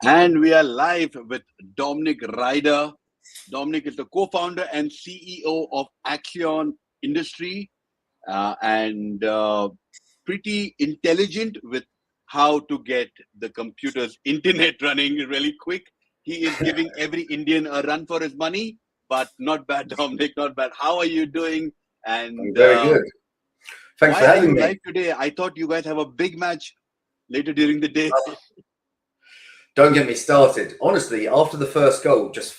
And we are live with Dominic Ryder. Dominic is the co-founder and CEO of Axion Industry and pretty intelligent with how to get the computer's internet running really quick. He is giving every Indian a run for his money, but not bad, Dominic, not bad. How are you doing? And I'm very good. Thanks for having me. Why are you live today? I thought you guys have a big match later during the day. Don't get me started. Honestly, after the first goal, just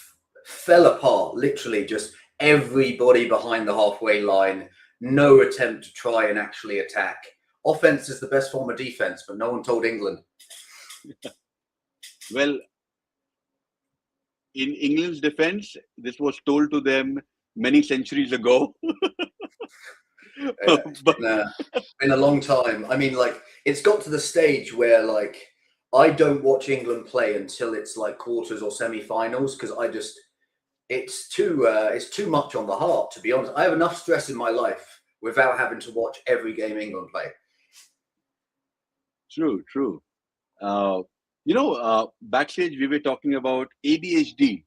fell apart. Literally, just everybody behind the halfway line. No attempt to try and actually attack. Offense is the best form of defense, but no one told England. Well, in England's defense, this was told to them many centuries ago. It's been a long time. I mean, like, it's got to the stage where, like, I don't watch England play until it's like quarters or semi-finals because it's too much on the heart, to be honest. I have enough stress in my life without having to watch every game England play. True. Backstage we were talking about ADHD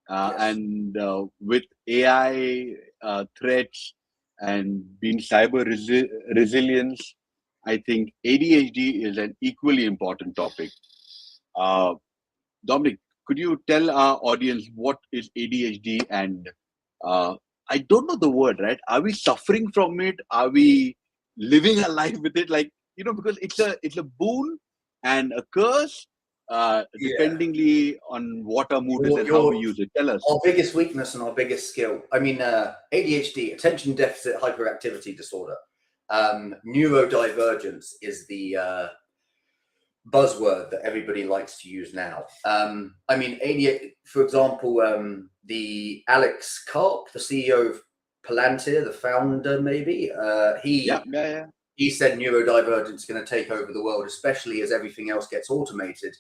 Yes. and with AI threats and being cyber resilience, I think ADHD is an equally important topic. Dominic, could you tell our audience what is ADHD? And I don't know the word, right? Are we suffering from it? Are we living a life with it? Like, because it's a boon and a curse, dependingly on what our mood is and how we use it. Tell us. Our biggest weakness and our biggest skill. I mean, ADHD, attention deficit hyperactivity disorder. Neurodivergence is the buzzword that everybody likes to use now. I mean, ADHD, for example, the Alex Karp, the CEO of Palantir, the founder, maybe, he said neurodivergence is going to take over the world, especially as everything else gets automated.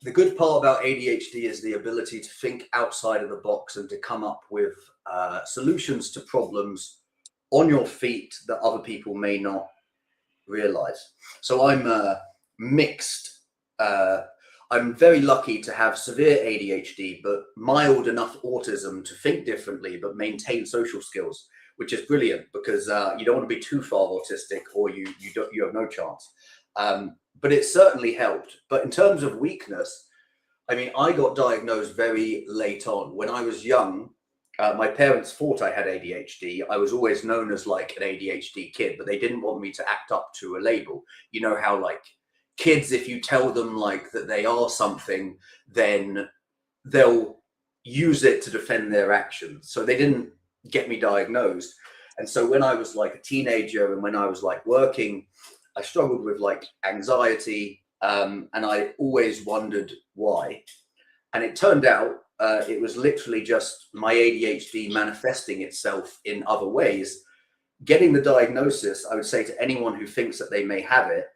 The good part about ADHD is the ability to think outside of the box and to come up with solutions to problems on your feet that other people may not realize. So I'm mixed. I'm very lucky to have severe ADHD, but mild enough autism to think differently, but maintain social skills, which is brilliant because you don't want to be too far autistic or you have no chance. But it certainly helped. But in terms of weakness, I mean, I got diagnosed very late on. When I was young, my parents thought I had ADHD. I was always known as like an ADHD kid, but they didn't want me to act up to a label. You know how like kids, if you tell them like that they are something, then they'll use it to defend their actions. So they didn't get me diagnosed. And so when I was like a teenager and when I was like working, I struggled with like anxiety, and I always wondered why. And it turned out it was literally just my ADHD manifesting itself in other ways. Getting the diagnosis, I would say to anyone who thinks that they may have it,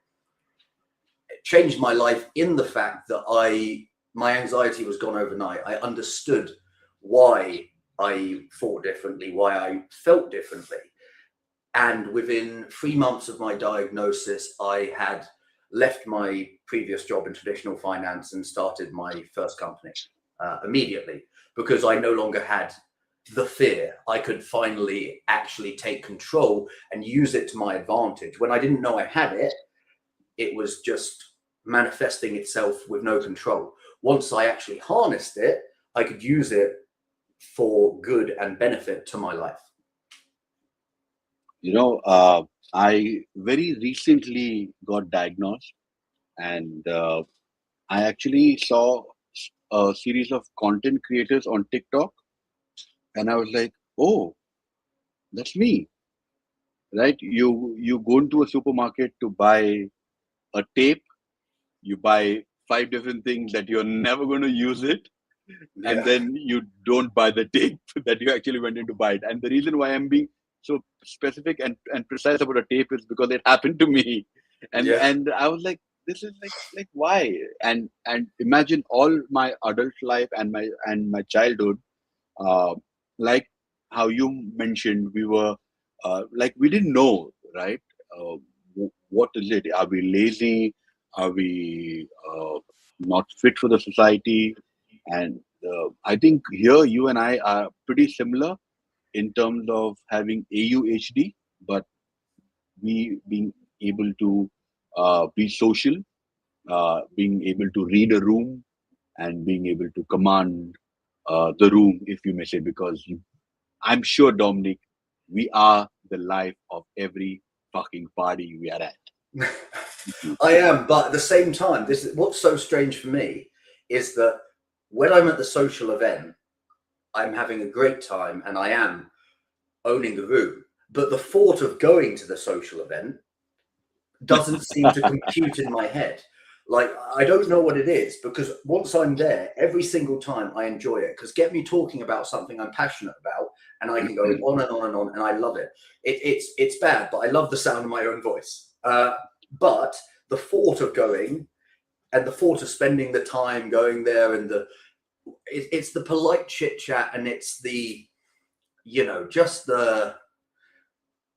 changed my life in the fact that my anxiety was gone overnight. I understood why I thought differently, why I felt differently. And within 3 months of my diagnosis, I had left my previous job in traditional finance and started my first company immediately because I no longer had the fear. I could finally actually take control and use it to my advantage. When I didn't know I had it, it was just manifesting itself with no control. Once I actually harnessed it, I could use it for good and benefit to my life. I very recently got diagnosed, and I actually saw a series of content creators on TikTok, and I was like, oh, that's me, right? You go into a supermarket to buy a tape, you buy 5 different things that you're never going to use it, and then you don't buy the tape that you actually went in to buy it. And the reason why I'm being so specific and precise about a tape is because it happened to me, and I was like, this is like why? And imagine all my adult life and my childhood, like how you mentioned, we were like we didn't know, right? What is it? Are we lazy? Are we not fit for the society? And I think here you and I are pretty similar in terms of having AUHD, but we being able to be social, being able to read a room, and being able to command the room, if you may say, because I'm sure, Dominic, we are the life of every fucking party we are at. I am, but at the same time, this is what's so strange for me is that when I'm at the social event, I'm having a great time and I am owning the room. But the thought of going to the social event doesn't seem to compute in my head. Like, I don't know what it is, because once I'm there, every single time I enjoy it, because get me talking about something I'm passionate about and I can go on and on and on, and I love it. It's bad, but I love the sound of my own voice. But the thought of going and the thought of spending the time going there, and it's the polite chit chat, and it's the, you know, just the,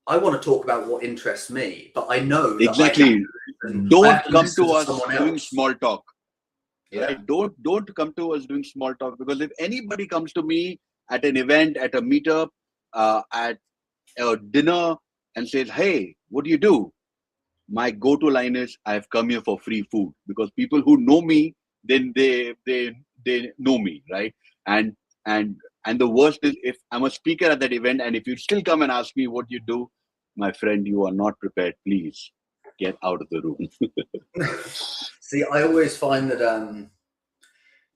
I want to talk about what interests me, but I know exactly. That don't come to us doing else. small talk. Yeah. Right? Don't come to us doing small talk, because if anybody comes to me at an event, at a meetup, at a dinner, and says, "Hey, what do you do?" My go-to line is, "I've come here for free food," because people who know me, then they know me, right? And the worst is if I'm a speaker at that event, and if you still come and ask me what you do, my friend, you are not prepared. Please get out of the room. See, I always find that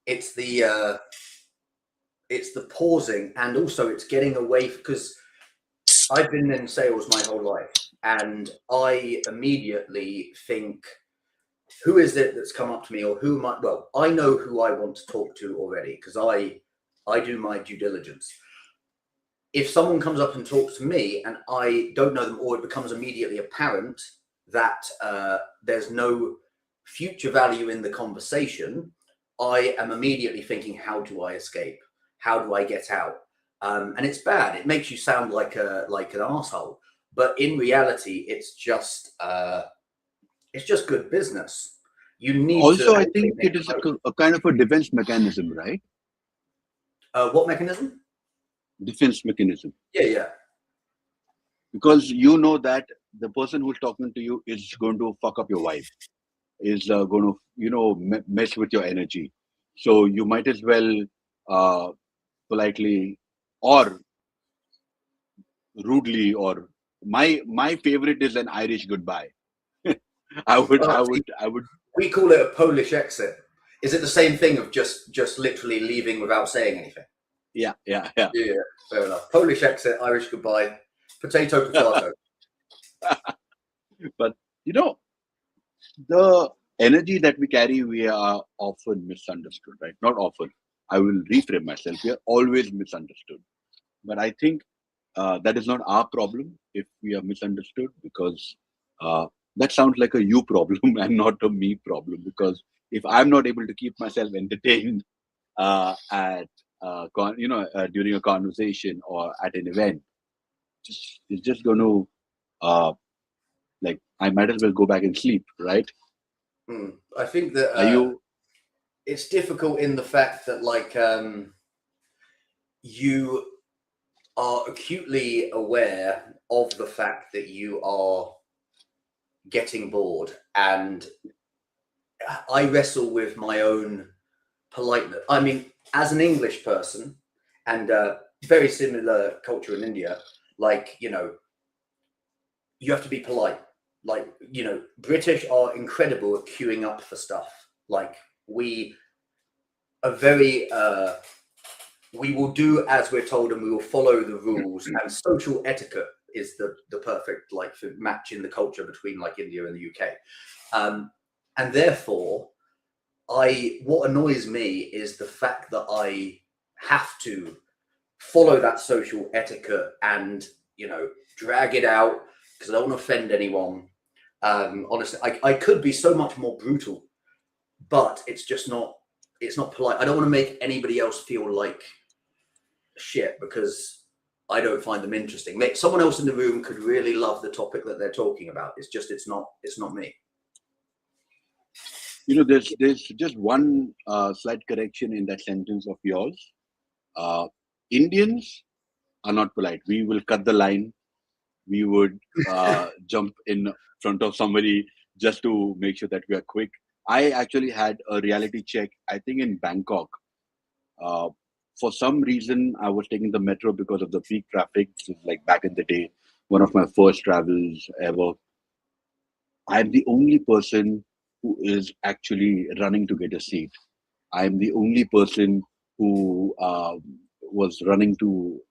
it's the pausing, and also it's getting away, because I've been in sales my whole life, and I immediately think, who is it that's come up to me, or who might, well, I know who I want to talk to already, because I do my due diligence. If someone comes up and talks to me and I don't know them, or it becomes immediately apparent that there's no future value in the conversation, I am immediately thinking, how do I escape? How do I get out? And it's bad. It makes you sound like an asshole, but in reality, it's just good business. You need also, to. I think it is a kind of a defense mechanism, right? What mechanism? Defense mechanism. Yeah. Because you know that the person who's talking to you is going to fuck up your vibe, is going to, mess with your energy. So you might as well politely or rudely, or my favorite is an Irish goodbye. I would. We call it a Polish exit. Is it the same thing of just literally leaving without saying anything? Yeah. Yeah, fair enough. Polish exit, Irish goodbye, potato. But the energy that we carry, we are often misunderstood, right? Not often. I will reframe myself. We are always misunderstood. But I think that is not our problem if we are misunderstood, because that sounds like a you problem and not a me problem. Because if I'm not able to keep myself entertained during a conversation or at an event, it's just going to I might as well go back and sleep, right? I think that it's difficult in the fact that you are acutely aware of the fact that you are getting bored, and I wrestle with my own politeness. I mean, as an English person, and very similar culture in India, you have to be polite. British are incredible at queuing up for stuff. Like, we are very we will do as we're told, and we will follow the rules, and social etiquette is the perfect match in the culture between India and the UK. And therefore, what annoys me is the fact that I have to follow that social etiquette and drag it out, because I don't want to offend anyone. Honestly, I could be so much more brutal, but it's not polite. I don't want to make anybody else feel like shit because I don't find them interesting. Someone else in the room could really love the topic that they're talking about. It's not me. There's just one slight correction in that sentence of yours. Indians are not polite. We will cut the line. We would jump in front of somebody just to make sure that we are quick. I actually had a reality check, I think in Bangkok. For some reason, I was taking the metro because of the peak traffic. This is like back in the day, one of my first travels ever. I'm the only person who is actually running to get a seat. I'm the only person who was running to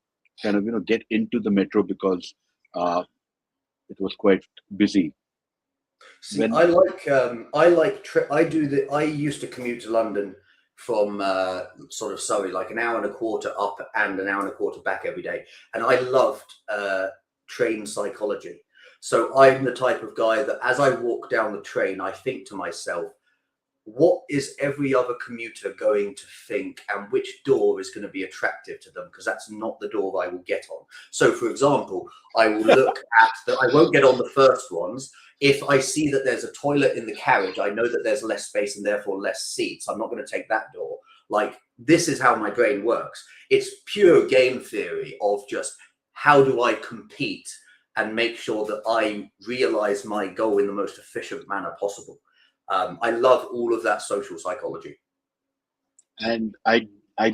kind of get into the metro because it was quite busy. See, I used to commute to London from sort of Surrey, like an hour and a quarter up and an hour and a quarter back every day, and I loved train psychology. So I'm the type of guy that as I walk down the train, I think to myself, what is every other commuter going to think, and which door is going to be attractive to them? Because that's not the door I will get on. So, for example, I will look at I won't get on the first ones. If I see that there's a toilet in the carriage, I know that there's less space and therefore less seats. I'm not going to take that door. Like, this is how my brain works. It's pure game theory of just how do I compete and make sure that I realize my goal in the most efficient manner possible. I love all of that social psychology. And I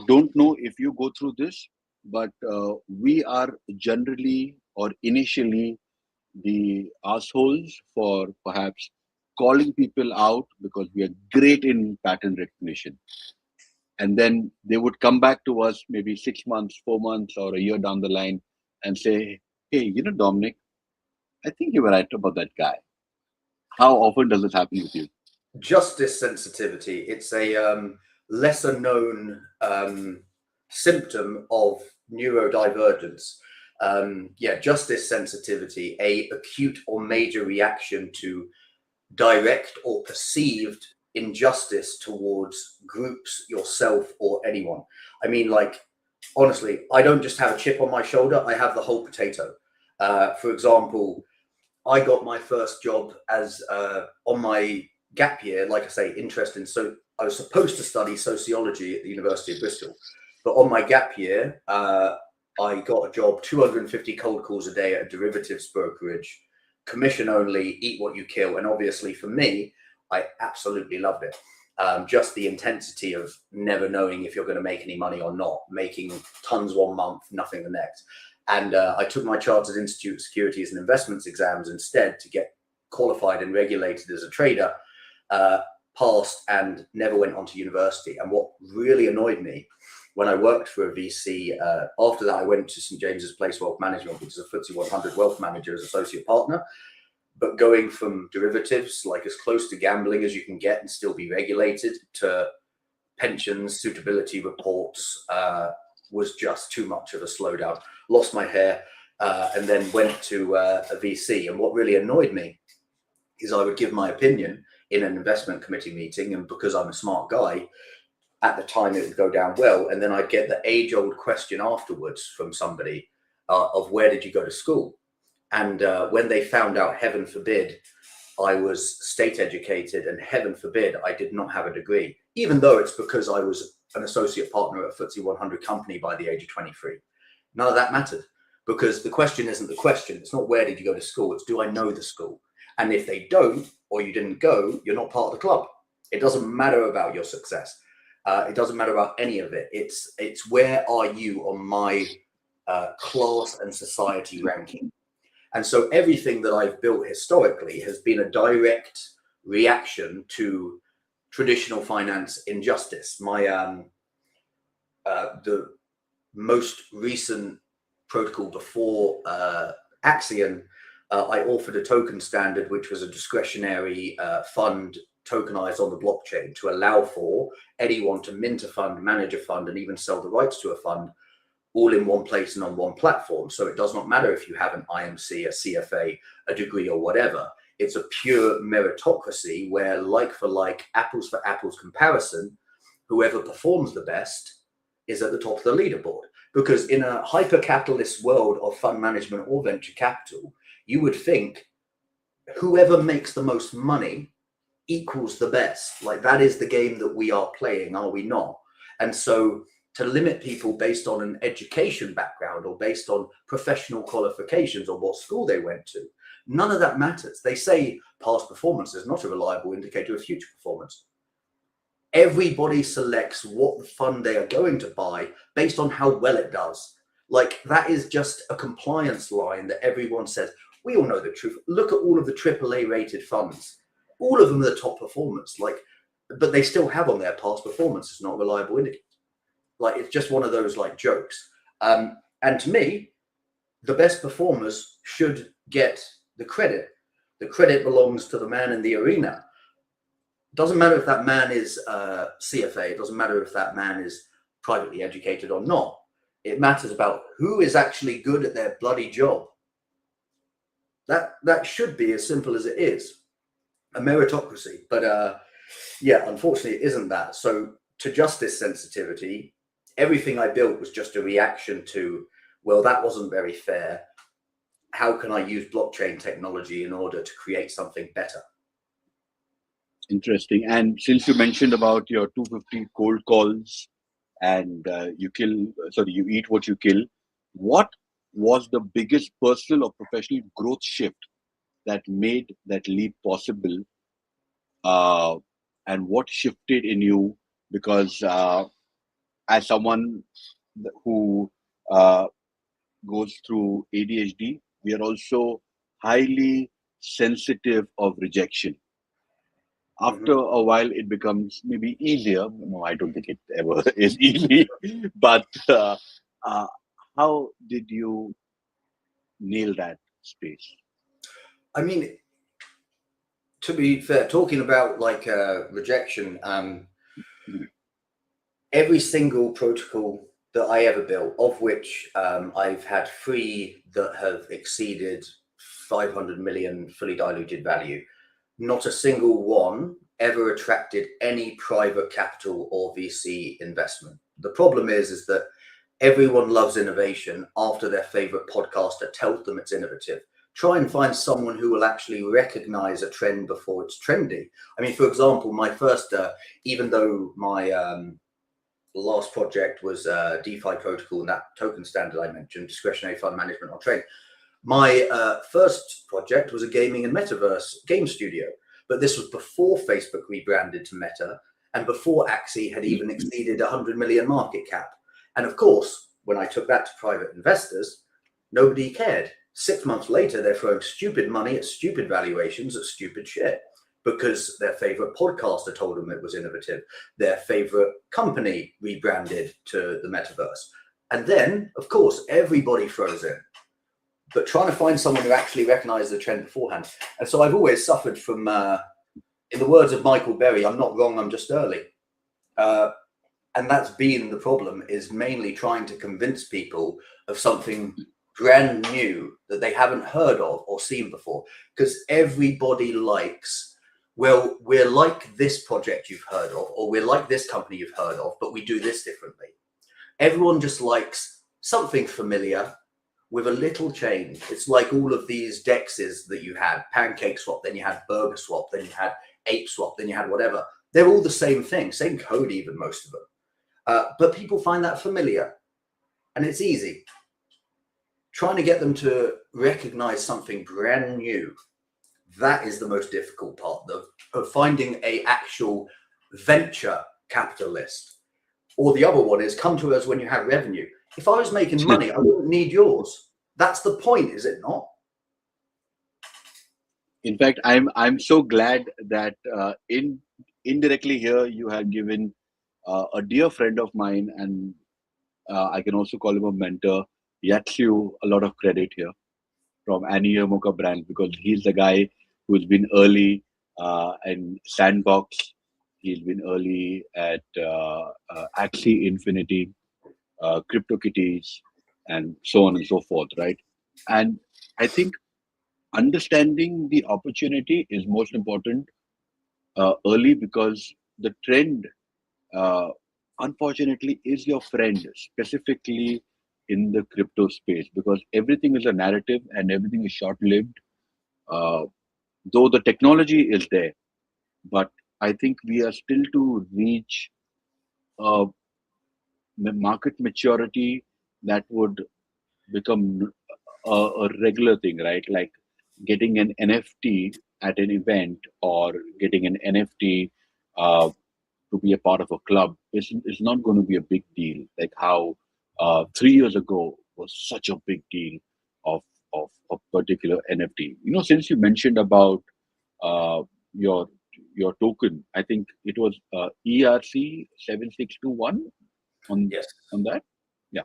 don't know if you go through this, but we are generally or initially the assholes for perhaps calling people out because we are great in pattern recognition. And then they would come back to us maybe 6 months, 4 months, or a year down the line and say, hey, Dominic, I think you were right about that guy. How often does this happen with you? Justice sensitivity. It's a lesser known symptom of neurodivergence. Justice sensitivity, a acute or major reaction to direct or perceived injustice towards groups, yourself, or anyone. I mean, like, honestly, I don't just have a chip on my shoulder, I have the whole potato. For example, I got my first job as on my gap year, like I say, interested in, so I was supposed to study sociology at the University of Bristol, but on my gap year, I got a job, 250 cold calls a day at a derivatives brokerage, commission only, eat what you kill. And obviously for me, I absolutely loved it. Just the intensity of never knowing if you're going to make any money or not, making tons 1 month, nothing the next. And I took my Chartered Institute Securities and Investments exams instead to get qualified and regulated as a trader, passed and never went on to university. And what really annoyed me when I worked for a VC, after that I went to St. James's Place Wealth Management, which is a FTSE 100 wealth manager as associate partner. But going from derivatives, like as close to gambling as you can get and still be regulated, to pensions, suitability reports, was just too much of a slowdown. Lost my hair, and then went to a VC. And what really annoyed me is I would give my opinion in an investment committee meeting, and because I'm a smart guy, at the time it would go down well, and then I'd get the age-old question afterwards from somebody of where did you go to school? And when they found out, heaven forbid, I was state educated, and heaven forbid I did not have a degree, even though it's because I was an associate partner at a FTSE 100 company by the age of 23. None of that mattered, because the question isn't the question. It's not where did you go to school, it's do I know the school? And if they don't, or you didn't go, you're not part of the club. It doesn't matter about your success. It doesn't matter about any of it. It's where are you on my class and society ranking? And so everything that I've built historically has been a direct reaction to traditional finance injustice. My the most recent protocol before Axion, I authored a token standard, which was a discretionary fund tokenized on the blockchain to allow for anyone to mint a fund, manage a fund, and even sell the rights to a fund all in one place and on one platform. So it does not matter if you have an IMC, a CFA, a degree, or whatever. It's a pure meritocracy where, like for like, apples for apples comparison, whoever performs the best is at the top of the leaderboard. Because in a hyper-capitalist world of fund management or venture capital, you would think whoever makes the most money equals the best. Like, that is the game that we are playing, are we not? And so to limit people based on an education background or based on professional qualifications or what school they went to, none of that matters. They say past performance is not a reliable indicator of future performance. Everybody selects what fund they are going to buy based on how well it does. Like, that is just a compliance line that everyone says. We all know the truth. Look at all of the AAA rated funds. All of them are the top performers. Like, but they still have on their past performance. It's not a reliable indicator. Like, it's just one of those like jokes. And to me, the best performers should get the credit. The credit belongs to the man in the arena. Doesn't matter if that man is CFA. It doesn't matter if that man is privately educated or not. It matters about who is actually good at their bloody job. That should be as simple as it is, a meritocracy. But yeah, unfortunately, it isn't that. So to justice sensitivity, everything I built was just a reaction to, well, that wasn't very fair. How can I use blockchain technology in order to create something better? Interesting. And since you mentioned about your 250 cold calls and you eat what you kill, what was the biggest personal or professional growth shift that made that leap possible? And what shifted in you? Because as someone who goes through ADHD, we are also highly sensitive of rejection. After a while, it becomes maybe easier. No, I don't think it ever is easy. But how did you nail that space? I mean, to be fair, talking about like rejection, every single protocol that I ever built, of which I've had 3 that have exceeded 500 million fully diluted value, not a single one ever attracted any private capital or VC investment. The problem is that everyone loves innovation after their favorite podcaster tells them it's innovative. Try and find someone who will actually recognize a trend before it's trendy. I mean, for example, my first, even though my last project was DeFi protocol and that token standard I mentioned, discretionary fund management on chain, my first project was a gaming and metaverse game studio. But this was before Facebook rebranded to Meta and before Axie had even exceeded 100 million market cap. And of course, when I took that to private investors, nobody cared. 6 months later, they're throwing stupid money at stupid valuations at stupid shit because their favorite podcaster told them it was innovative. Their favorite company rebranded to the metaverse. And then, of course, everybody throws in. But trying to find someone who actually recognized the trend beforehand. And so I've always suffered from, in the words of Michael Berry, I'm not wrong, I'm just early. And that's been the problem, is mainly trying to convince people of something brand new that they haven't heard of or seen before. Because everybody likes, well, we're like this project you've heard of, or we're like this company you've heard of, but we do this differently. Everyone just likes something familiar with a little change. It's like all of these dexes that you had, Pancake Swap, then you had Burger Swap, then you had Ape Swap, then you had whatever. They're all the same thing, same code even, most of them. But people find that familiar and it's easy. Trying to get them to recognize something brand new, that is the most difficult part of finding an actual venture capitalist. Or the other one is come to us when you have revenue. If I was making money, I wouldn't need yours. That's the point, is it not? In fact, I'm so glad that indirectly here you have given a dear friend of mine, and I can also call him a mentor, Yatsu, a lot of credit here from Annie Yamoka brand, because he's the guy who's been early in Sandbox. He's been early at Axie Infinity, CryptoKitties, and so on and so forth, right? And I think understanding the opportunity is most important early, because the trend, unfortunately, is your friend, specifically in the crypto space, because everything is a narrative and everything is short-lived. Though the technology is there, but I think we are still to reach market maturity that would become a regular thing, right? Like getting an NFT at an event or getting an NFT to be a part of a club is not going to be a big deal. Like how 3 years ago was such a big deal of a particular NFT. Since you mentioned about uh, your your token, I think it was ERC7621 on Yes. that. Yeah.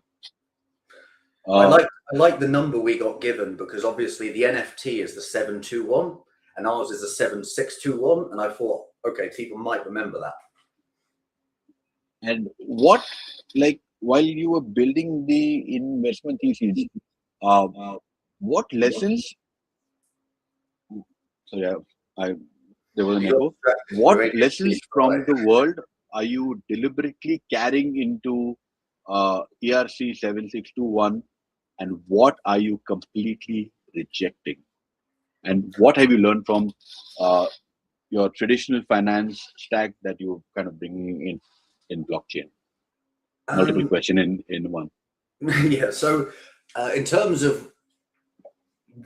I Uh, like the number we got given, because obviously the NFT is the 721 and ours is the 7621, and I thought, okay, people might remember that. And like, while you were building the investment thesis, uh, what lessons? Sorry, there was an You got echo. distracted. What You're lessons from the world are you deliberately carrying into ERC 7621, and what are you completely rejecting? And what have you learned from your traditional finance stack that you're kind of bringing in blockchain? Multiple question in one. Yeah. So, in terms of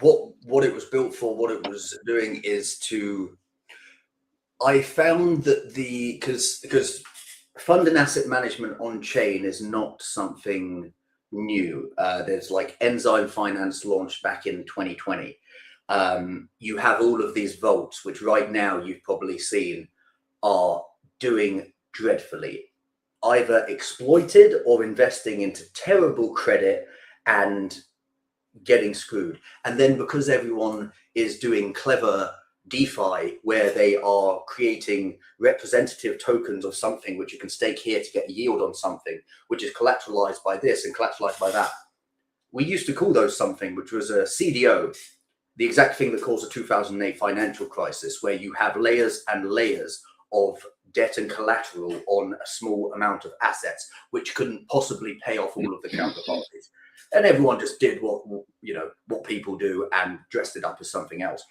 what it was built for, what it was doing is to. I found that because fund and asset management on chain is not something new. There's like Enzyme Finance launched back in 2020. You have all of these vaults, which right now you've probably seen are doing dreadfully, either exploited or investing into terrible credit and getting screwed. And then because everyone is doing clever DeFi, where they are creating representative tokens of something which you can stake here to get a yield on something, which is collateralized by this and collateralized by that. We used to call those something, which was a CDO, the exact thing that caused the 2008 financial crisis, where you have layers and layers of debt and collateral on a small amount of assets, which couldn't possibly pay off all of the counterparties. And everyone just did what people do and dressed it up as something else.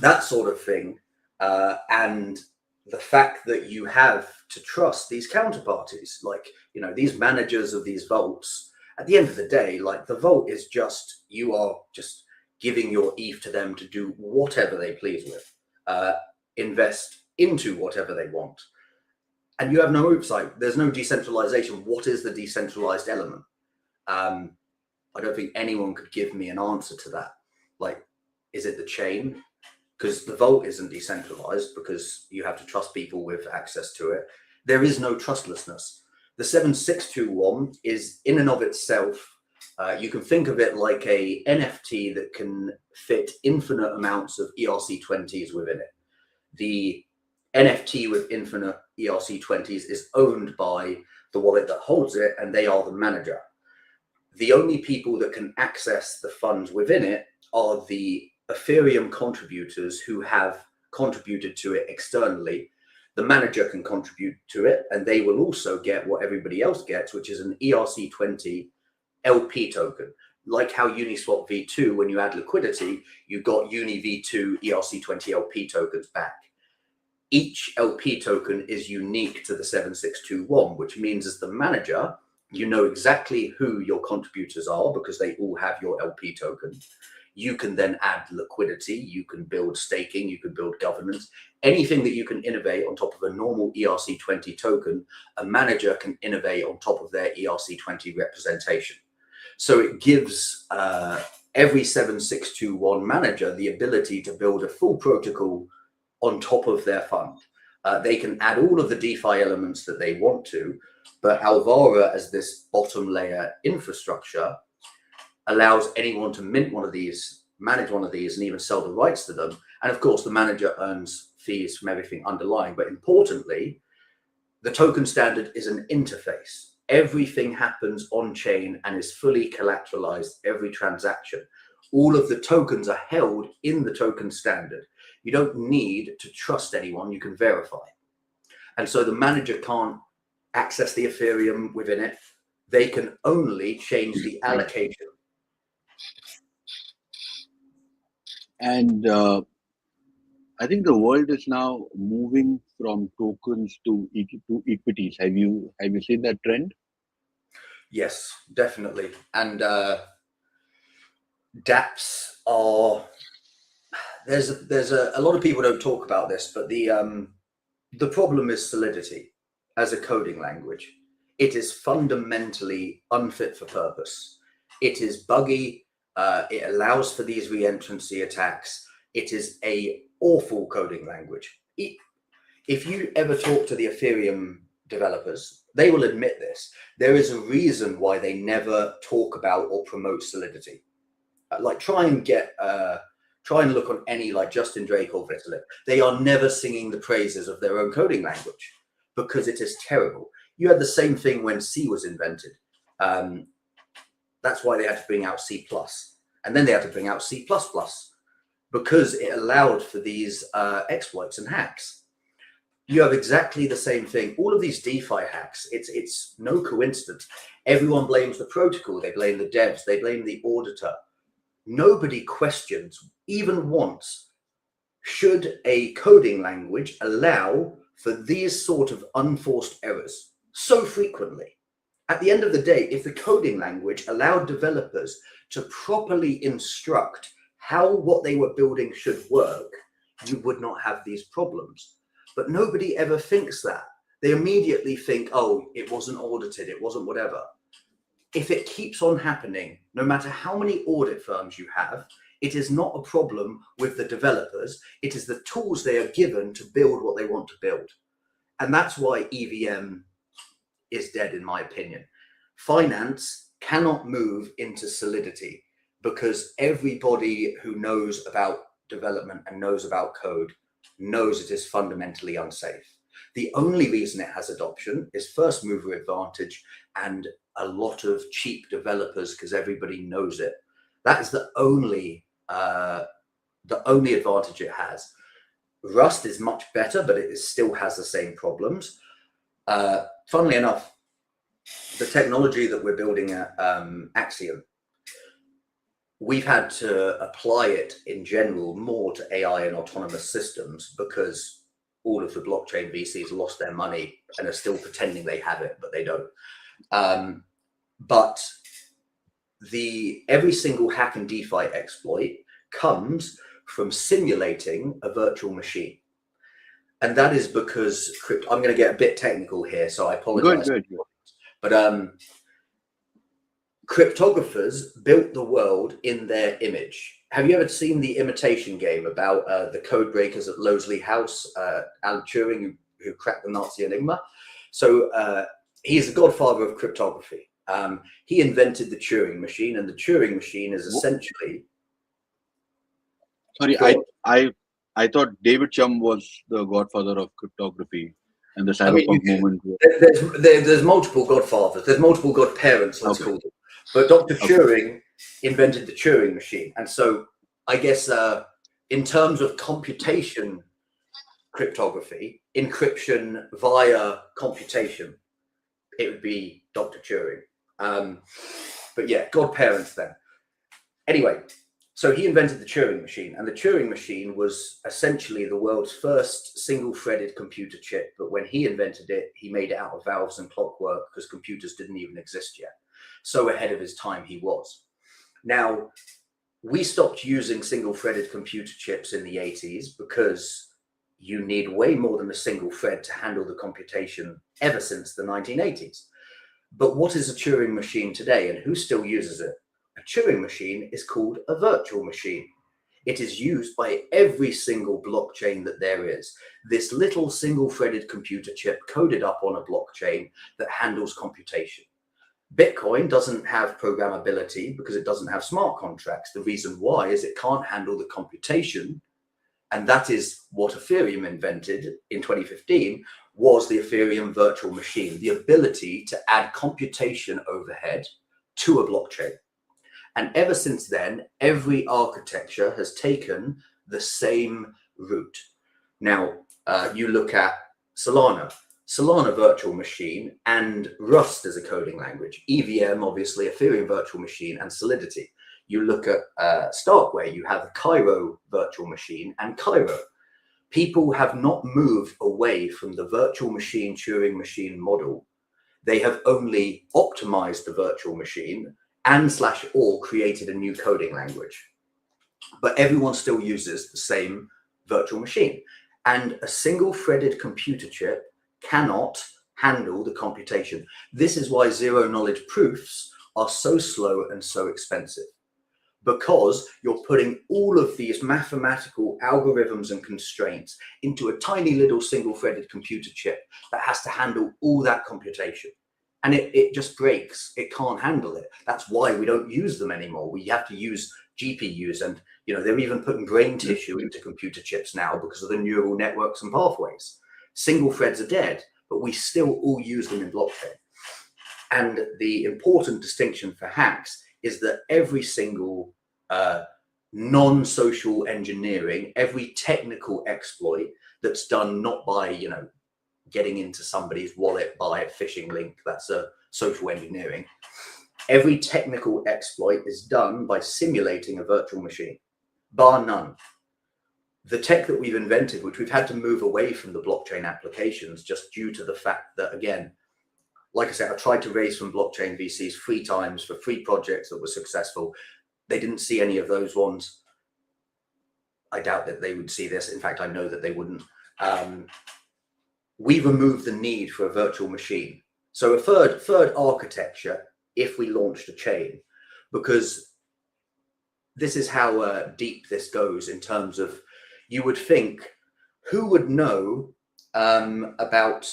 That sort of thing. And the fact that you have to trust these counterparties, like, these managers of these vaults, at the end of the day, like, the vault is just, you are just giving your ETH to them to do whatever they please with, invest into whatever they want. And you have no oversight. There's no decentralization. What is the decentralized element? I don't think anyone could give me an answer to that. Like, is it the chain? Because the vault isn't decentralized, because you have to trust people with access to it. There is no trustlessness. The 7621 is in and of itself, you can think of it like a NFT that can fit infinite amounts of ERC20s within it. The NFT with infinite ERC20s is owned by the wallet that holds it, and they are the manager. The only people that can access the funds within it are the Ethereum contributors who have contributed to it externally. The manager can contribute to it, and they will also get what everybody else gets, which is an ERC20 LP token. Like how Uniswap V2, when you add liquidity, you got Uni V2 ERC20 LP tokens back. Each LP token is unique to the 7621, which means as the manager, you know exactly who your contributors are because they all have your LP token. You can then add liquidity, you can build staking, you can build governance. Anything that you can innovate on top of a normal ERC20 token, a manager can innovate on top of their ERC20 representation. So it gives every 7621 manager the ability to build a full protocol on top of their fund. They can add all of the DeFi elements that they want to, but Alvara, as this bottom layer infrastructure, allows anyone to mint one of these, manage one of these, and even sell the rights to them. And of course, the manager earns fees from everything underlying. But importantly, the token standard is an interface. Everything happens on chain and is fully collateralized, every transaction. All of the tokens are held in the token standard. You don't need to trust anyone, you can verify. And so the manager can't access the Ethereum within it. They can only change the allocation. And I think the world is now moving from tokens to equities. Have you seen that trend? Yes, definitely. And dApps are there's a lot of people don't talk about this, but the problem is Solidity as a coding language. It is fundamentally unfit for purpose. It is buggy. It allows for these re-entrancy attacks. It is a awful coding language. If you ever talk to the Ethereum developers, they will admit this. There is a reason why they never talk about or promote Solidity. Like try and look on any like Justin Drake or Vitalik. They are never singing the praises of their own coding language because it is terrible. You had the same thing when C was invented. That's why they had to bring out C+, and then they had to bring out C++, because it allowed for these exploits and hacks. You have exactly the same thing. All of these DeFi hacks, it's no coincidence. Everyone blames the protocol. They blame the devs. They blame the auditor. Nobody questions, even once, should a coding language allow for these sort of unforced errors so frequently? At the end of the day, if the coding language allowed developers to properly instruct how what they were building should work, you would not have these problems. But nobody ever thinks that. They immediately think, oh, it wasn't audited, it wasn't whatever. If it keeps on happening, no matter how many audit firms you have, it is not a problem with the developers. It is the tools they are given to build what they want to build. And that's why EVM is dead, in my opinion. Finance cannot move into Solidity because everybody who knows about development and knows about code knows it is fundamentally unsafe. The only reason it has adoption is first mover advantage and a lot of cheap developers because everybody knows it. That is the only advantage it has. Rust is much better, but it still has the same problems. Funnily enough, the technology that we're building at Axiom, we've had to apply it in general more to AI and autonomous systems because all of the blockchain VCs lost their money and are still pretending they have it, but they don't. But every single hack and DeFi exploit comes from simulating a virtual machine. And that is because I'm going to get a bit technical here, so I apologize. Good. But cryptographers built the world in their image. Have you ever seen the imitation game about the code breakers at Loseley House, Alan Turing, who cracked the Nazi Enigma? So he is the godfather of cryptography. He invented the Turing machine, and the Turing machine is essentially... Sorry, I thought David Chum was the godfather of cryptography and the cyberpunk movement. There's multiple godfathers. There's multiple godparents, let's call them. But Dr. Turing invented the Turing machine. And so I guess in terms of computation cryptography, encryption via computation, it would be Dr. Turing. But yeah, godparents then. Anyway, so he invented the Turing machine, and the Turing machine was essentially the world's first single-threaded computer chip. But when he invented it, he made it out of valves and clockwork because computers didn't even exist yet. So ahead of his time he was. Now, we stopped using single-threaded computer chips in the 80s because you need way more than a single thread to handle the computation ever since the 1980s. But what is a Turing machine today, and who still uses it? A Turing machine is called a virtual machine. It is used by every single blockchain that there is. This little single-threaded computer chip coded up on a blockchain that handles computation. Bitcoin doesn't have programmability because it doesn't have smart contracts. The reason why is it can't handle the computation, and that is what Ethereum invented in 2015, was the Ethereum virtual machine, the ability to add computation overhead to a blockchain. And ever since then, every architecture has taken the same route. Now, you look at Solana virtual machine, and Rust as a coding language. EVM, obviously, Ethereum virtual machine, and Solidity. You look at Starkware, you have Cairo virtual machine and Cairo. people have not moved away from the virtual machine Turing machine model. They have only optimized the virtual machine and/or created a new coding language. But everyone still uses the same virtual machine. And a single threaded computer chip cannot handle the computation. This is why zero knowledge proofs are so slow and so expensive, because you're putting all of these mathematical algorithms and constraints into a tiny little single threaded computer chip that has to handle all that computation. And it just breaks. It can't handle it. That's why we don't use them anymore. We have to use GPUs, and they're even putting brain tissue into computer chips now because of the neural networks and pathways. Single threads are dead, but we still all use them in blockchain. And the important distinction for hacks is that every single non-social engineering, every technical exploit that's done not by getting into somebody's wallet by a phishing link, that's a social engineering. Every technical exploit is done by simulating a virtual machine, bar none. The tech that we've invented, which we've had to move away from the blockchain applications just due to the fact that, again, like I said, I tried to raise from blockchain VCs 3 times for 3 projects that were successful. They didn't see any of those ones. I doubt that they would see this. In fact, I know that they wouldn't. We removed the need for a virtual machine. So a third architecture if we launched a chain, because this is how deep this goes in terms of, you would think, who would know about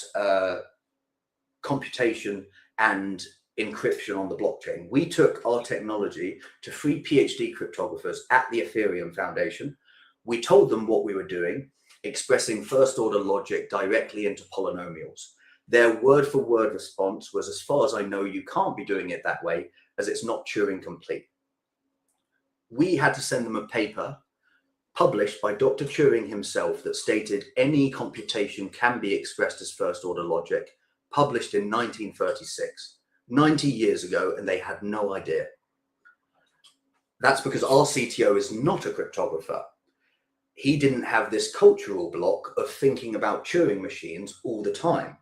computation and encryption on the blockchain? We took our technology to 3 PhD cryptographers at the Ethereum Foundation. We told them what we were doing, expressing first order logic directly into polynomials. Their word for word response was, as far as I know, you can't be doing it that way, as it's not Turing complete. We had to send them a paper published by Dr. Turing himself that stated any computation can be expressed as first order logic, published in 1936, 90 years ago, and they had no idea. That's because our CTO is not a cryptographer. He didn't have this cultural block of thinking about Turing machines all the time.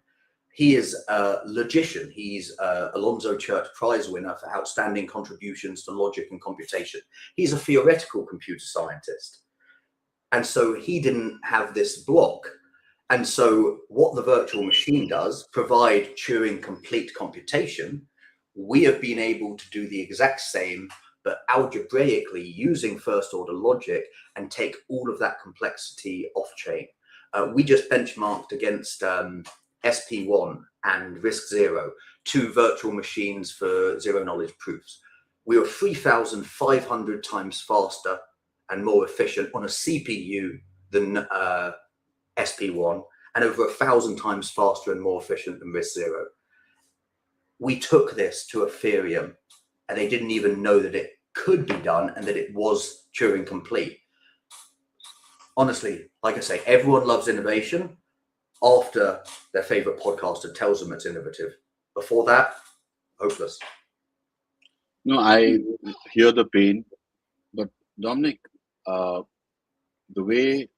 He is a logician. He's Alonzo Church Prize winner for outstanding contributions to logic and computation. He's a theoretical computer scientist. And so he didn't have this block. And so what the virtual machine does, provide Turing complete computation. We have been able to do the exact same, but algebraically using first order logic, and take all of that complexity off chain. We just benchmarked against SP1 and RISC-0, 2 virtual machines for zero knowledge proofs. We were 3,500 times faster and more efficient on a CPU than SP1, and over 1,000 times faster and more efficient than RISC-0. We took this to Ethereum, and they didn't even know that it could be done and that it was Turing complete. Honestly, like I say, everyone loves innovation after their favorite podcaster tells them it's innovative. Before that, hopeless. No, I hear the pain, but Dominic, the way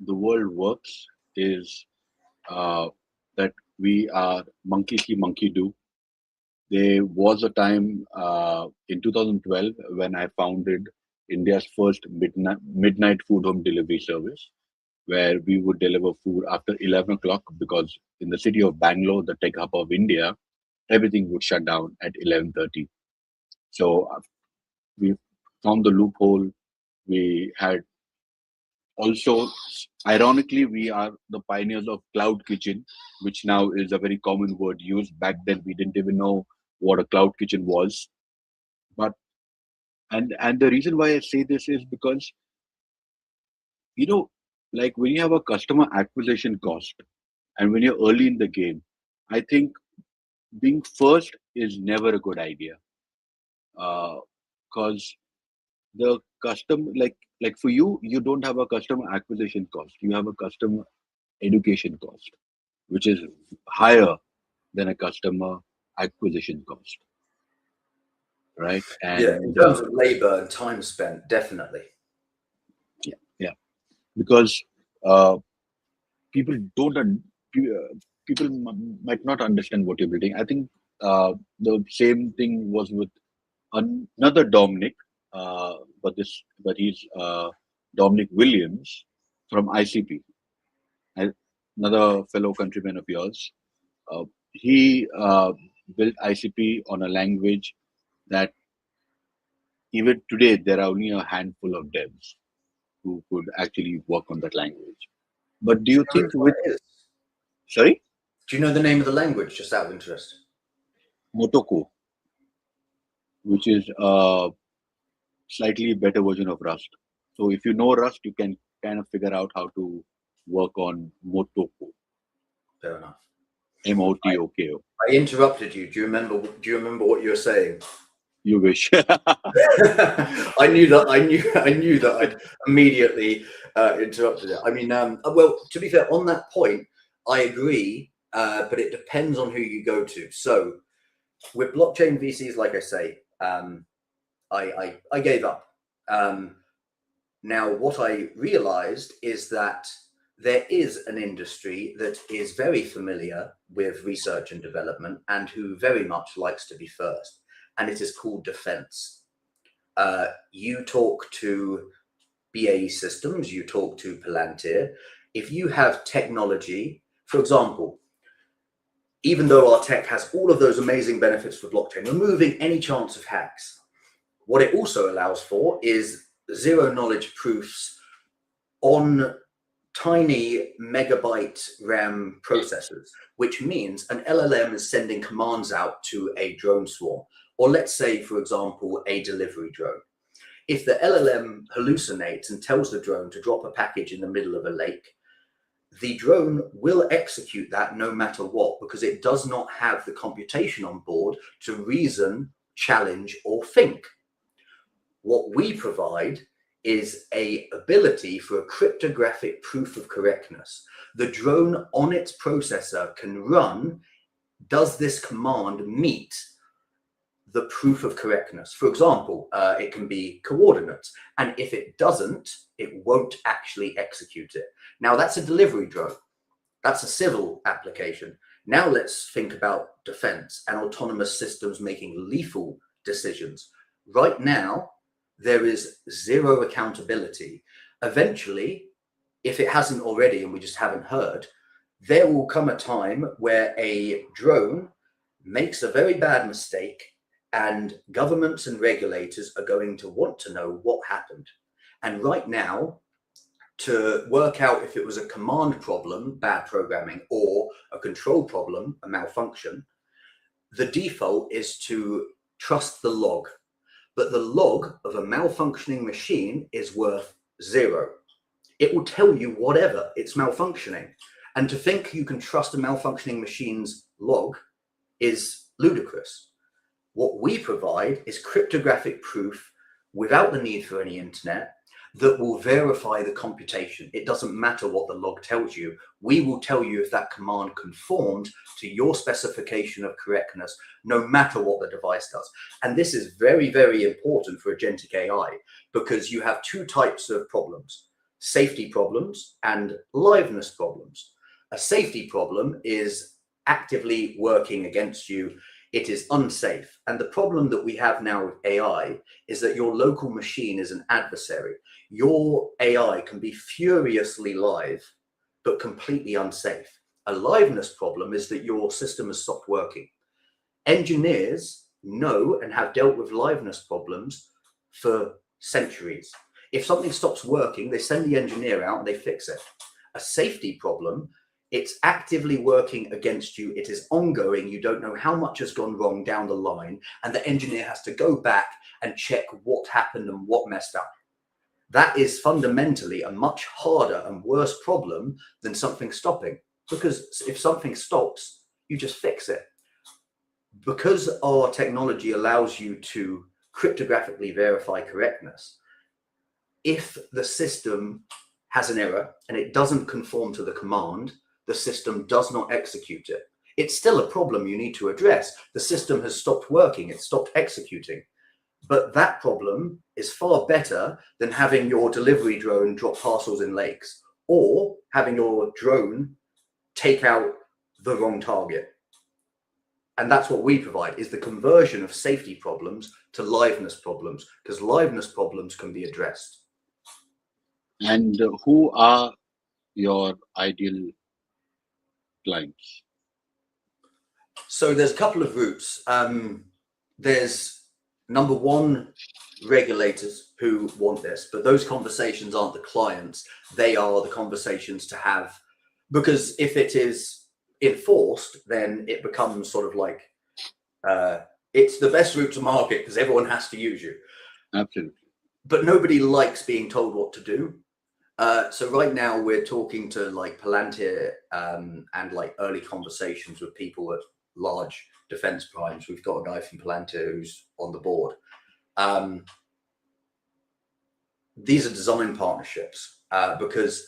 the world works is that we are monkey see, monkey do. There was a time in 2012 when I founded India's first midnight food home delivery service, where we would deliver food after 11 o'clock, because in the city of Bangalore, the tech hub of India, everything would shut down at 11:30. So we found the loophole. We had also, ironically, we are the pioneers of cloud kitchen, which now is a very common word used. Back then, we didn't even know what a cloud kitchen was. But and the reason why I say this is because, like when you have a customer acquisition cost and when you're early in the game, I think being first is never a good idea. Because the customer, like for you, you don't have a customer acquisition cost. You have a customer education cost, which is higher than a customer acquisition cost. Right? And yeah, in terms of labor and time spent, definitely. Yeah. Because people people might not understand what you're building. I think the same thing was with another Dominic, but he's Dominic Williams from ICP, another fellow countryman of yours. He built ICP on a language that even today there are only a handful of devs who could actually work on that language. But do you think with sorry? Do you know the name of the language, just out of interest? Motoko, which is a slightly better version of Rust. So if you know Rust, you can kind of figure out how to work on Motoko. Fair enough. Motoko. I interrupted you. Do you remember what you were saying? You wish. I knew that I'd immediately interrupted it. I mean, well, to be fair, on that point, I agree, but it depends on who you go to. So with blockchain VCs, like I say, I gave up. Now, what I realized is that there is an industry that is very familiar with research and development and who very much likes to be first, and it is called defense. You talk to BAE Systems, you talk to Palantir. If you have technology, for example, even though our tech has all of those amazing benefits for blockchain, removing any chance of hacks, what it also allows for is zero knowledge proofs on tiny megabyte RAM processors, which means an LLM is sending commands out to a drone swarm, or let's say, for example, a delivery drone. If the LLM hallucinates and tells the drone to drop a package in the middle of a lake, the drone will execute that no matter what, because it does not have the computation on board to reason, challenge, or think. What we provide is an ability for a cryptographic proof of correctness. The drone on its processor can run, does this command meet the proof of correctness? For example, it can be coordinates, and if it doesn't, it won't actually execute it. Now, that's a delivery drone. That's a civil application. Now let's think about defense and autonomous systems making lethal decisions. Right now, there is zero accountability. Eventually, if it hasn't already and we just haven't heard, there will come a time where a drone makes a very bad mistake and governments and regulators are going to want to know what happened. And right now, to work out if it was a command problem, bad programming, or a control problem, a malfunction, the default is to trust the log. But the log of a malfunctioning machine is worth 0. It will tell you whatever, it's malfunctioning. And to think you can trust a malfunctioning machine's log is ludicrous. What we provide is cryptographic proof without the need for any internet that will verify the computation. It doesn't matter what the log tells you. We will tell you if that command conformed to your specification of correctness, no matter what the device does. And this is very, very important for agentic AI, because you have two types of problems: safety problems and liveness problems. A safety problem is actively working against you. It is unsafe. And the problem that we have now with AI is that your local machine is an adversary. Your AI can be furiously live, but completely unsafe. A liveness problem is that your system has stopped working. Engineers know and have dealt with liveness problems for centuries. If something stops working, they send the engineer out and they fix it. A safety problem, it's actively working against you. It is ongoing. You don't know how much has gone wrong down the line, and the engineer has to go back and check what happened and what messed up. That is fundamentally a much harder and worse problem than something stopping, because if something stops, you just fix it. Because our technology allows you to cryptographically verify correctness, if the system has an error and it doesn't conform to the command, the system does not execute it. It's still a problem you need to address. The system has stopped working, it's stopped executing. But that problem is far better than having your delivery drone drop parcels in lakes, or having your drone take out the wrong target. And that's what we provide, is the conversion of safety problems to liveness problems, because liveness problems can be addressed. And who are your ideal clients? So there's a couple of routes. There's number one, regulators who want this, but those conversations aren't the clients. They are the conversations to have, because if it is enforced, then it becomes sort of like it's the best route to market because everyone has to use you. Absolutely. But nobody likes being told what to do. So right now we're talking to like Palantir and like early conversations with people at large defense primes. We've got a guy from Palantir who's on the board. These are design partnerships because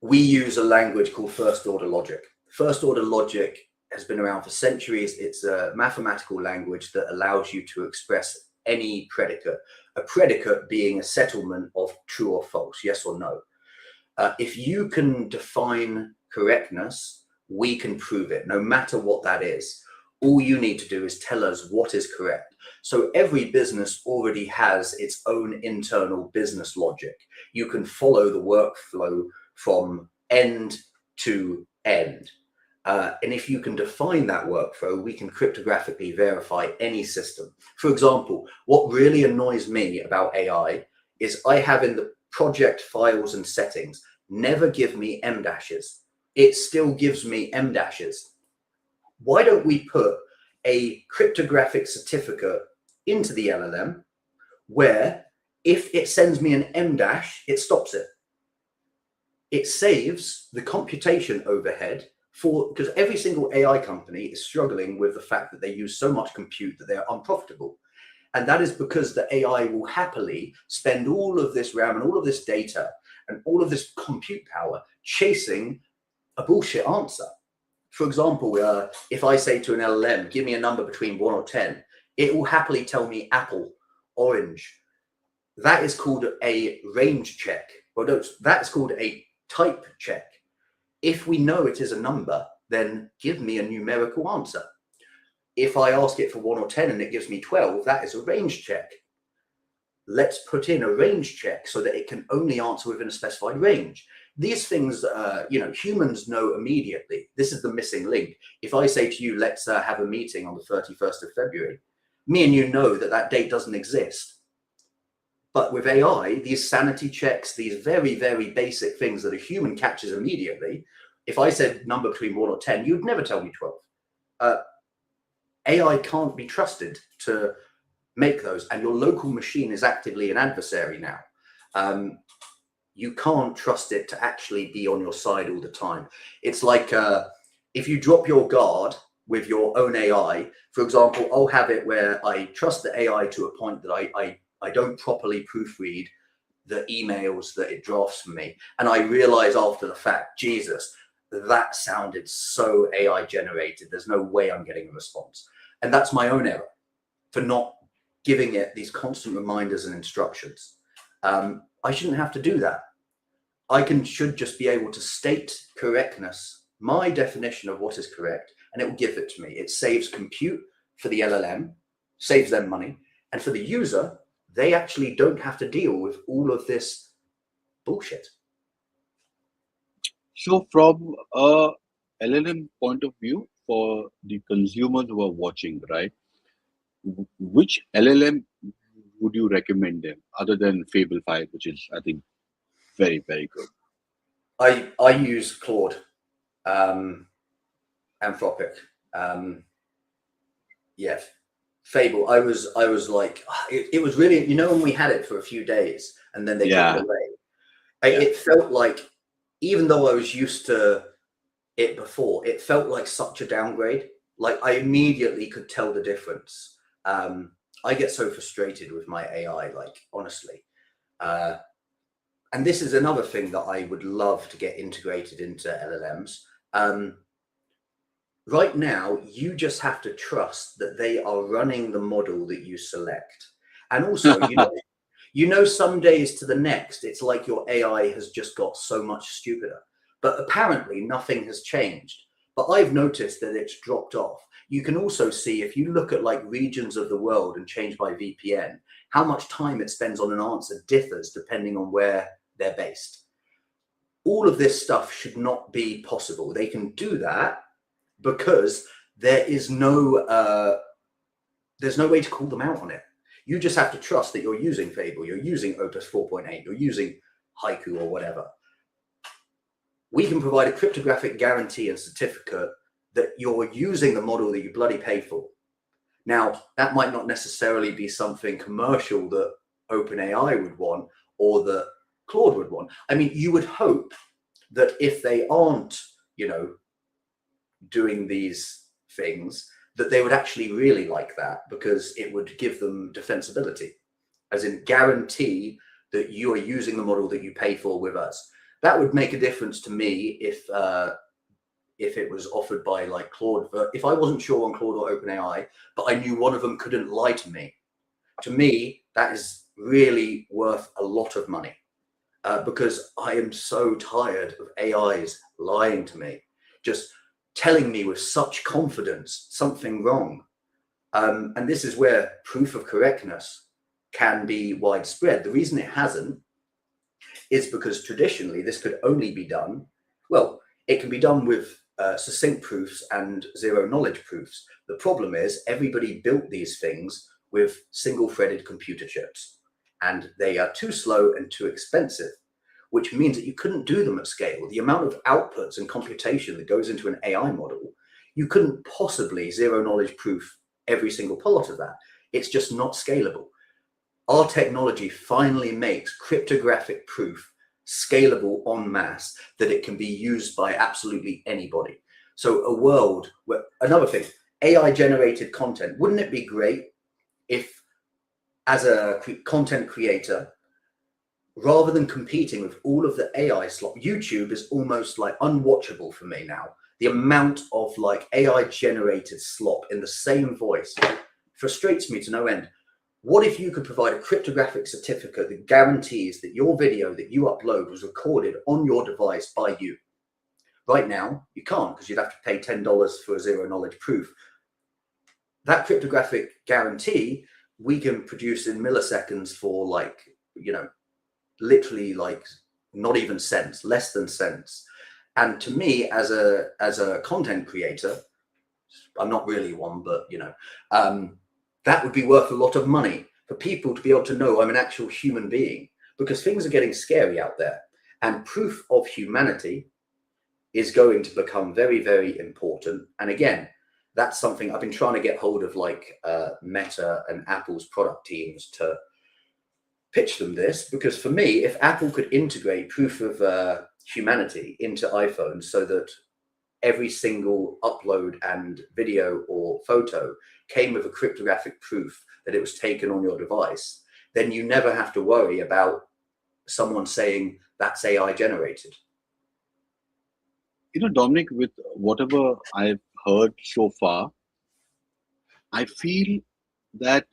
we use a language called first order logic. First order logic has been around for centuries. It's a mathematical language that allows you to express any predicate, a predicate being a settlement of true or false, yes or no. If you can define correctness, we can prove it, no matter what that is. All you need to do is tell us what is correct. So every business already has its own internal business logic. You can follow the workflow from end to end. And if you can define that workflow, we can cryptographically verify any system. For example, what really annoys me about AI is I have in the project files and settings, never give me M dashes. It still gives me M dashes. Why don't we put a cryptographic certificate into the LLM where if it sends me an M dash, it stops it. It saves the computation overhead because every single AI company is struggling with the fact that they use so much compute that they're unprofitable. And that is because the AI will happily spend all of this RAM and all of this data and all of this compute power chasing a bullshit answer. For example, if I say to an LLM, give me a number between 1 or 10, it will happily tell me apple, orange. That is called a range check. Or no, that's called a type check. If we know it is a number, then give me a numerical answer. If I ask it for 1 or 10 and it gives me 12, that is a range check. Let's put in a range check so that it can only answer within a specified range. These things, humans know immediately. This is the missing link. If I say to you, let's have a meeting on the 31st of February, me and you know that that date doesn't exist. But with AI, these sanity checks, these very, very basic things that a human catches immediately, if I said number between 1 or 10, you'd never tell me 12. AI can't be trusted to make those, and your local machine is actively an adversary now. You can't trust it to actually be on your side all the time. It's like if you drop your guard with your own AI, for example, I'll have it where I trust the AI to a point that I don't properly proofread the emails that it drafts for me. And I realize after the fact, Jesus, that sounded so AI generated. There's no way I'm getting a response. And that's my own error for not giving it these constant reminders and instructions. I shouldn't have to do that. I should just be able to state correctness, my definition of what is correct, and it will give it to me. It saves compute for the LLM, saves them money. And for the user, they actually don't have to deal with all of this bullshit. So from a LLM point of view, for the consumers who are watching, right, which LLM would you recommend them other than Fable 5, which is, I think, very, very good? I use Claude, Anthropic. Yeah, Fable. I was like, it was really, when we had it for a few days and then they took it away. It felt like, even though I was used to it before, it felt like such a downgrade. Like I immediately could tell the difference. I get so frustrated with my AI, like honestly. And this is another thing that I would love to get integrated into LLMs. Right now, you just have to trust that they are running the model that you select. And also, some days to the next, it's like your AI has just got so much stupider. but apparently nothing has changed. But I've noticed that it's dropped off. You can also see, if you look at like regions of the world and change by VPN, how much time it spends on an answer differs depending on where they're based. All of this stuff should not be possible. They can do that because there is no there's no way to call them out on it. You just have to trust that you're using Fable, you're using Opus 4.8, you're using Haiku or whatever. We can provide a cryptographic guarantee and certificate that you're using the model that you bloody pay for. Now, that might not necessarily be something commercial that OpenAI would want or that Claude would want. I mean, you would hope that if they aren't, you know, doing these things, that they would actually really like that, because it would give them defensibility, as in guarantee that you are using the model that you pay for with us. That would make a difference to me if it was offered by like Claude. If I wasn't sure on Claude or OpenAI, but I knew one of them couldn't lie to me, that is really worth a lot of money, because I am so tired of AIs lying to me, just telling me with such confidence something wrong. And this is where proof of correctness can be widespread. The reason it hasn't is because traditionally this could only be done, well, it can be done with succinct proofs and zero knowledge proofs. The problem is everybody built these things with single-threaded computer chips, and they are too slow and too expensive, which means that you couldn't do them at scale. The amount of outputs and computation that goes into an AI model, you couldn't possibly zero knowledge proof every single part of that. It's just not scalable. Our technology finally makes cryptographic proof scalable en masse, that it can be used by absolutely anybody. So a world where, another thing, AI generated content, wouldn't it be great if, as a content creator, rather than competing with all of the AI slop, YouTube is almost like unwatchable for me now. The amount of like AI generated slop in the same voice frustrates me to no end. What if you could provide a cryptographic certificate that guarantees that your video that you upload was recorded on your device by you? Right now, you can't, because you'd have to pay $10 for a zero knowledge proof. That cryptographic guarantee, we can produce in milliseconds for like, you know, literally like not even cents, less than cents. And to me, as a content creator, I'm not really one, but you know, that would be worth a lot of money for people to be able to know I'm an actual human being, because things are getting scary out there, and proof of humanity is going to become very, very important. And again, that's something I've been trying to get hold of, like Meta and Apple's product teams to pitch them this, because for me, if Apple could integrate proof of humanity into iPhones so that every single upload and video or photo came with a cryptographic proof that it was taken on your device, then you never have to worry about someone saying that's AI generated. You know, Dominic, with whatever I've heard so far, I feel that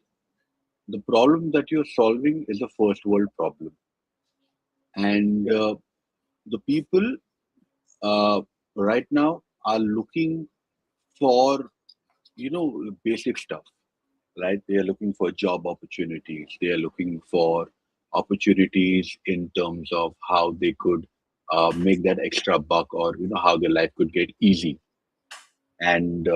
the problem that you're solving is a first world problem. And the people right now are looking for, you know, basic stuff, right? They are looking for job opportunities. They are looking for opportunities in terms of how they could make that extra buck, or, you know, how their life could get easy. And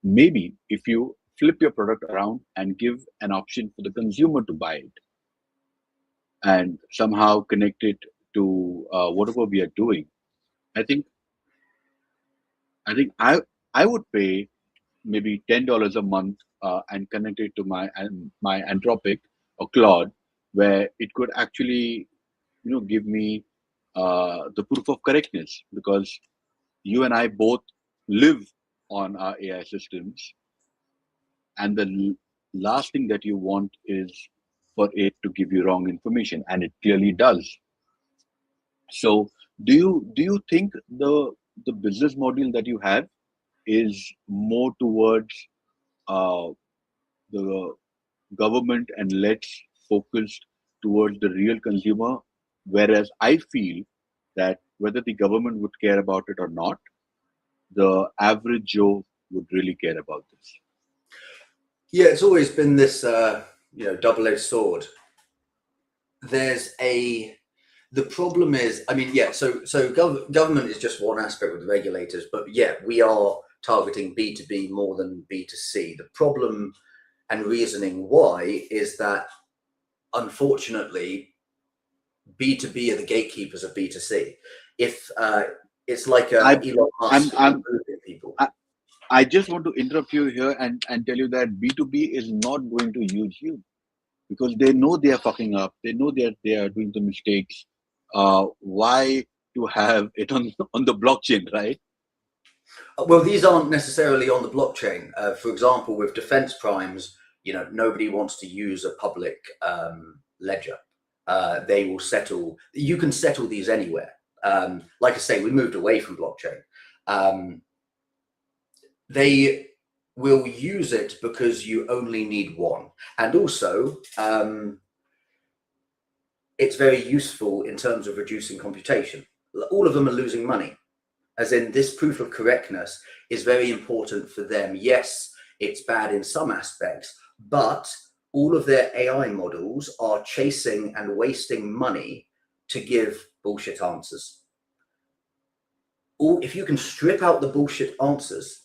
maybe if you flip your product around and give an option for the consumer to buy it and somehow connect it to whatever we are doing, I think I would pay maybe $10 a month and connect it to my Anthropic or Claude, where it could actually, you know, give me the proof of correctness, because you and I both live on our AI systems, and the last thing that you want is for it to give you wrong information, and it clearly does. So do you think the business model that you have is more towards uh, the government and less focused towards the real consumer, whereas I feel that whether the government would care about it or not, the average Joe would really care about this. Yeah, it's always been this, double-edged sword. The problem is, I mean, yeah, so government is just one aspect with the regulators, but yeah, we are targeting B2B more than B2C. The problem and reasoning why is that, unfortunately, B2B are the gatekeepers of B2C. If it's like Elon Musk people. I just want to interrupt you here and tell you that B2B is not going to use you because they know they are fucking up. They know they are doing the mistakes. Why to have it on the blockchain, right? Well, these aren't necessarily on the blockchain. For example, with defense primes, nobody wants to use a public ledger. They will settle. You can settle these anywhere. Like I say, we moved away from blockchain. They will use it because you only need one, and also it's very useful in terms of reducing computation. All of them are losing money, as in this proof of correctness is very important for them. Yes, it's bad in some aspects, but all of their AI models are chasing and wasting money to give bullshit answers. If you can strip out the bullshit answers,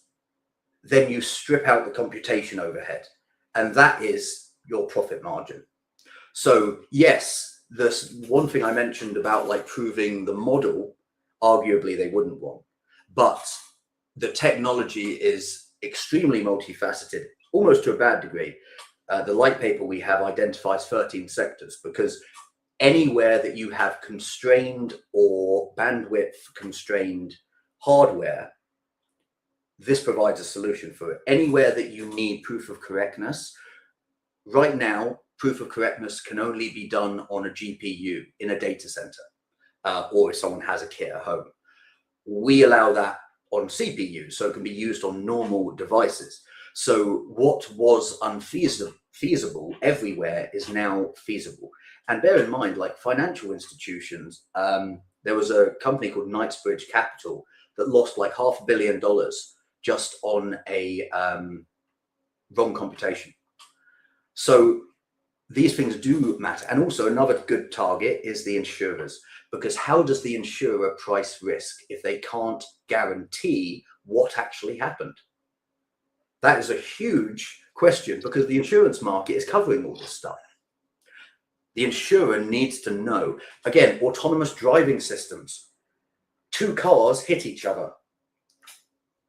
then you strip out the computation overhead, and that is your profit margin. So yes, this one thing I mentioned about like proving the model, arguably they wouldn't want, but the technology is extremely multifaceted, almost to a bad degree. The light paper we have identifies 13 sectors, because anywhere that you have constrained or bandwidth constrained hardware, this provides a solution for it. Anywhere that you need proof of correctness, right now, proof of correctness can only be done on a GPU in a data center, or if someone has a kit at home. We allow that on CPU, so it can be used on normal devices. So what was unfeasible everywhere is now feasible. And bear in mind, like financial institutions, there was a company called Knightsbridge Capital that lost like $500 million just on a wrong computation. So these things do matter. And also another good target is the insurers, because how does the insurer price risk if they can't guarantee what actually happened? That is a huge question, because the insurance market is covering all this stuff. The insurer needs to know. Again, autonomous driving systems. 2 cars hit each other.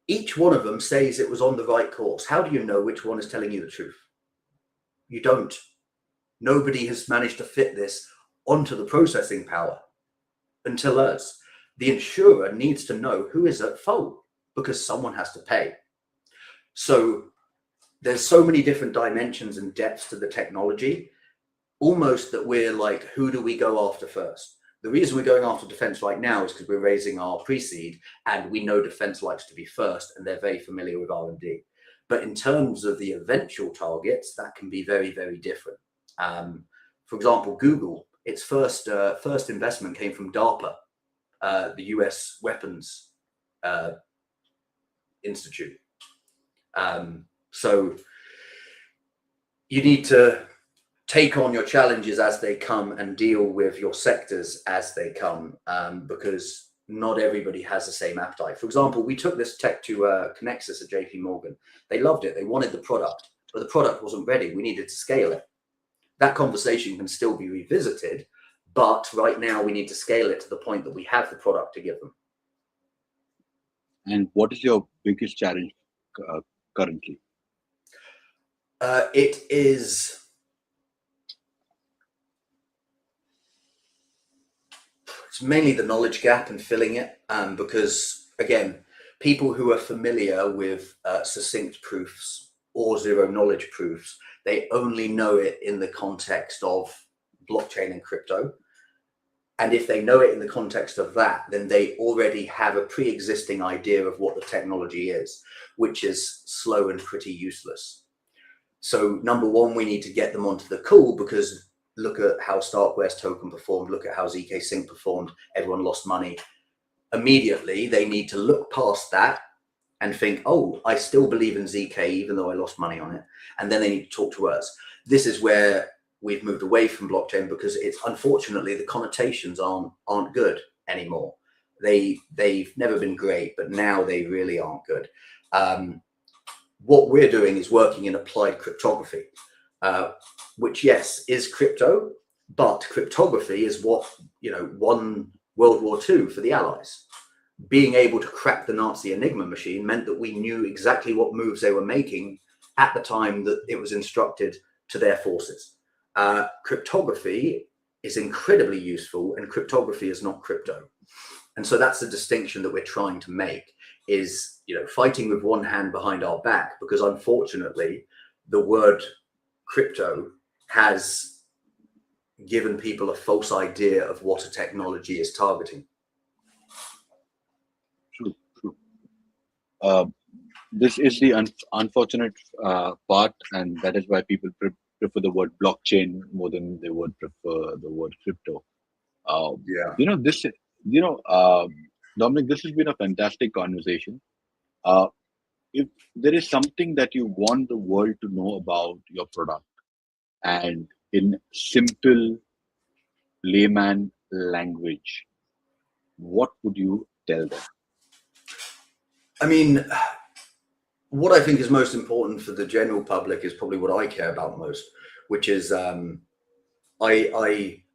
Each one of them says it was on the right course. How do you know which one is telling you the truth? You don't. Nobody has managed to fit this onto the processing power until us. The insurer needs to know who is at fault, because someone has to pay. So there's so many different dimensions and depths to the technology, almost that we're like, who do we go after first? The reason we're going after defense right now is because we're raising our pre-seed, and we know defense likes to be first, and they're very familiar with R&D. But in terms of the eventual targets, that can be very, very different. For example, Google, its first investment came from DARPA, the US Weapons Institute. So you need to take on your challenges as they come and deal with your sectors as they come, because not everybody has the same appetite. For example, we took this tech to Connexus at JP Morgan. They loved it. They wanted the product, but the product wasn't ready. We needed to scale it. That conversation can still be revisited, but right now we need to scale it to the point that we have the product to give them. And what is your biggest challenge currently? It is... It's mainly the knowledge gap and filling it, because, again, people who are familiar with succinct proofs or zero knowledge proofs, they only know it in the context of blockchain and crypto. And if they know it in the context of that, then they already have a pre-existing idea of what the technology is, which is slow and pretty useless. So number one, we need to get them onto the cool, because look at how Starkware's token performed. Look at how ZK Sync performed. Everyone lost money. immediately they need to look past that and think, oh, I still believe in ZK, even though I lost money on it. And then they need to talk to us. This is where we've moved away from blockchain, because it's unfortunately the connotations aren't good anymore. They've never been great, but now they really aren't good. What we're doing is working in applied cryptography, which, yes, is crypto, but cryptography is what, won World War II for the Allies. Being able to crack the Nazi Enigma machine meant that we knew exactly what moves they were making at the time that it was instructed to their forces. Cryptography is incredibly useful, and cryptography is not crypto. And so that's the distinction that we're trying to make, is, fighting with one hand behind our back, because unfortunately the word crypto has given people a false idea of what a technology is targeting. This is the unfortunate part, and that is why people prefer the word blockchain more than they would prefer the word crypto. Dominic, this has been a fantastic conversation. If there is something that you want the world to know about your product, and in simple layman language, what would you tell them? I mean, what I think is most important for the general public is probably what I care about most, which is I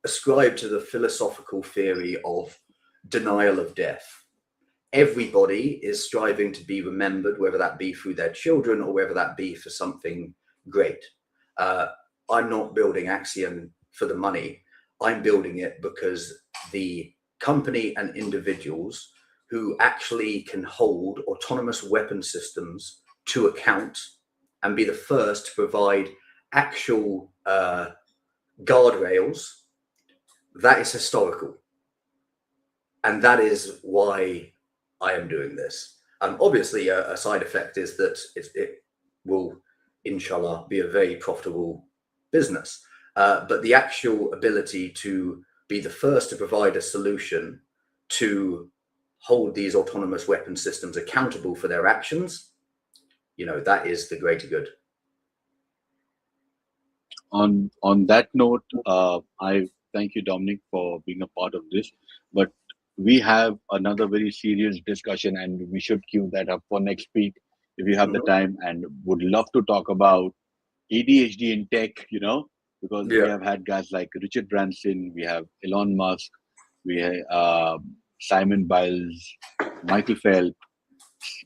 ascribe to the philosophical theory of denial of death. Everybody is striving to be remembered, whether that be through their children or whether that be for something great. I'm not building Axiom for the money. I'm building it because the company and individuals who actually can hold autonomous weapon systems to account and be the first to provide actual guardrails, that is historical. And that is why I am doing this. Obviously, a side effect is that it will, inshallah, be a very profitable business. But the actual ability to be the first to provide a solution to hold these autonomous weapon systems accountable for their actions, that is the greater good. On that note, I thank you, Dominic, for being a part of this. But we have another very serious discussion, and we should queue that up for next week if you have the time, and would love to talk about ADHD in tech, because we have had guys like Richard Branson, we have Elon Musk, we have Simon Biles, Michael Phelps.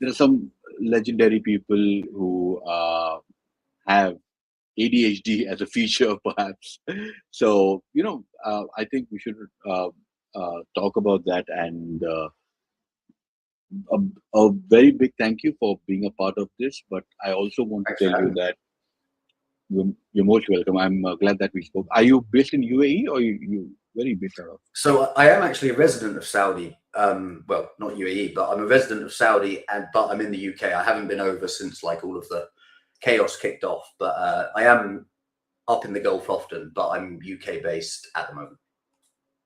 There are some legendary people who have ADHD as a feature, perhaps. So, I think we should talk about that. And a very big thank you for being a part of this. But I also want to tell you that you're most welcome. I'm glad that we spoke. Are you based in UAE, or you very based out of? So I am actually a resident of Saudi. Well, not UAE, but I'm a resident of Saudi, but I'm in the UK. I haven't been over since all of the chaos kicked off, but I am up in the Gulf often, but I'm UK based at the moment.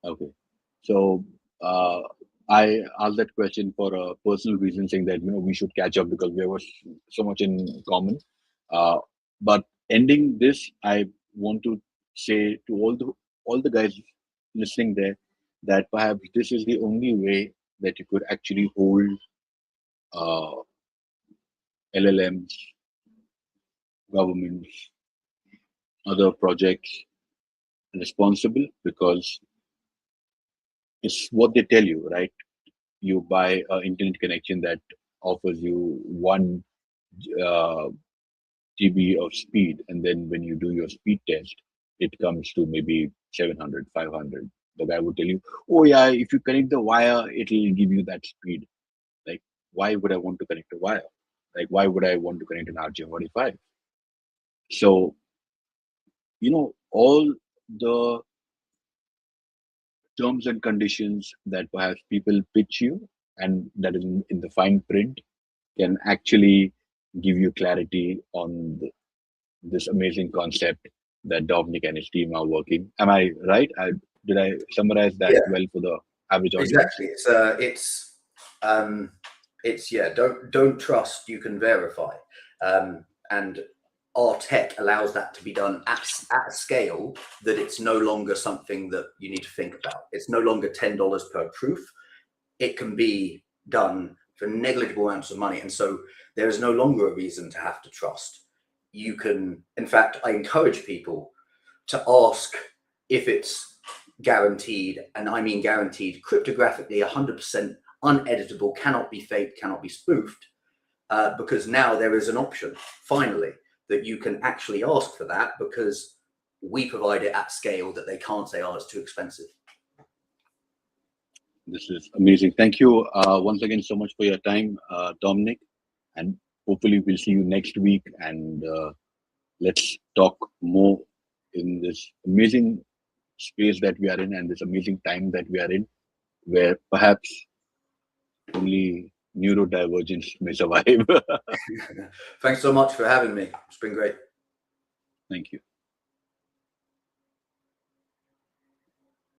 Okay. So I asked that question for a personal reason, saying that we should catch up because there was so much in common. But ending this, I want to say to all the guys listening there that perhaps this is the only way that you could actually hold LLMs, governments, other projects responsible, because it's what they tell you, right? You buy an internet connection that offers you 1 GB of speed, and then when you do your speed test, it comes to maybe 700, 500. The guy would tell you, oh yeah, if you connect the wire, it'll give you that speed. Like, why would I want to connect a wire? Like, why would I want to connect an RJ45? So, all the terms and conditions that perhaps people pitch you, and that is in the fine print, can actually give you clarity on this amazing concept that Dominic and his team are working. Am I right? Did I summarize that well for the average audience? Exactly. It's don't trust, you can verify, and our tech allows that to be done at a scale that it's no longer something that you need to think about. It's no longer $10 per proof. It can be done for negligible amounts of money, and so there is no longer a reason to have to trust. You can, in fact, I encourage people to ask if it's guaranteed, and I mean guaranteed cryptographically, 100% uneditable, cannot be faked, cannot be spoofed, because now there is an option, finally, that you can actually ask for that, because we provide it at scale that they can't say, oh, it's too expensive. This is amazing. Thank you once again so much for your time, Dominic, and hopefully we'll see you next week, and let's talk more in this amazing space that we are in and this amazing time that we are in, where perhaps only neurodivergence may survive. Thanks so much for having me. It's been great. Thank you.